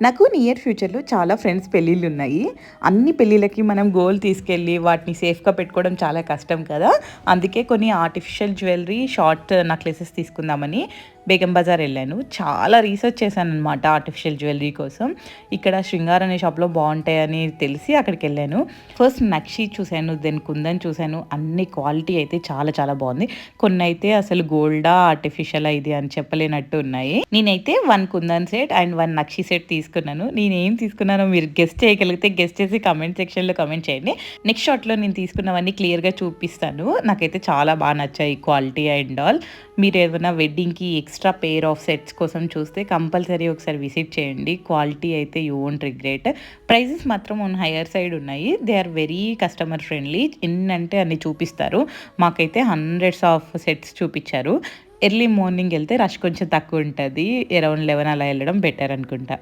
నాకు నియర్ ఫ్యూచర్‌లో చాలా ఫ్రెండ్స్ పెళ్ళిళ్ళున్నాయి. అన్ని పెళ్ళిళ్ళకి మనం గోల్డ్ తీసుకెళ్ళి వాటిని సేఫ్‌గా పెట్టుకోవడం చాలా కష్టం కదా! అందుకే కొన్ని ఆర్టిఫిషియల్ జ్యువెలరీ, షార్ట్ నెక్లెసెస్ తీసుకుందామని బేగం బజార్ ఎళ్ళాను. చాలా రీసెర్చ్ చేశాననమాట ఆర్టిఫిషియల్ జ్యువెలరీ కోసం. ఇక్కడ శృంగార్ అనే షాప్‌లో బావుంటాయని తెలిసి అక్కడికెళ్ళాను. ఫస్ట్ నక్షి చూసాను, దెన్ కుందన్ చూసాను. అన్ని క్వాలిటీ అయితే చాలా చాలా బావుంది. కొన్నైతే అసలు గోల్డా, ఆర్టిఫిషియలా ఇది అని చెప్పలేనట్టు ఉన్నాయి. నేనైతే 1 kundan set and 1 nakshi set తీసుకున్నాను. నేనేం తీసుకున్నానో మీరు గెస్ చేయగలిగితే గెస్ చేసి కామెంట్ సెక్షన్‌లో కామెంట్ చేయండి. నెక్స్ట్ షాట్‌లో నేను తీసుకున్నవన్నీ క్లియర్‌గా చూపిస్తాను. నాకైతే చాలా నచ్చాయి క్వాలిటీ అండ్ ఆల్. మీరేమైనా వెడ్డింగ్‌కి ఎక్స్‌ట్రా పెయిర్ ఆఫ్ సెట్స్ కోసం చూస్తే కంపల్సరీ ఒకసారి విజిట్ చేయండి. క్వాలిటీ అయితే యూ వోంట్ రిగ్రెట్. ప్రైజెస్ మాత్రం ఆన్ హైయర్ సైడ్ ఉన్నాయి. They are very customer friendly. ఎన్నంటే అన్ని చూపిస్తారు. మాకైతే హండ్రెడ్స్ ఆఫ్ సెట్స్ చూపిచ్చారు. ఎర్లీ మార్నింగ్ ఎళ్తే రష్ కొంచెం తక్కువుంటది. అరౌండ్ 11 అలా ఎళ్ళడం బెటర్ అనుకుంటా.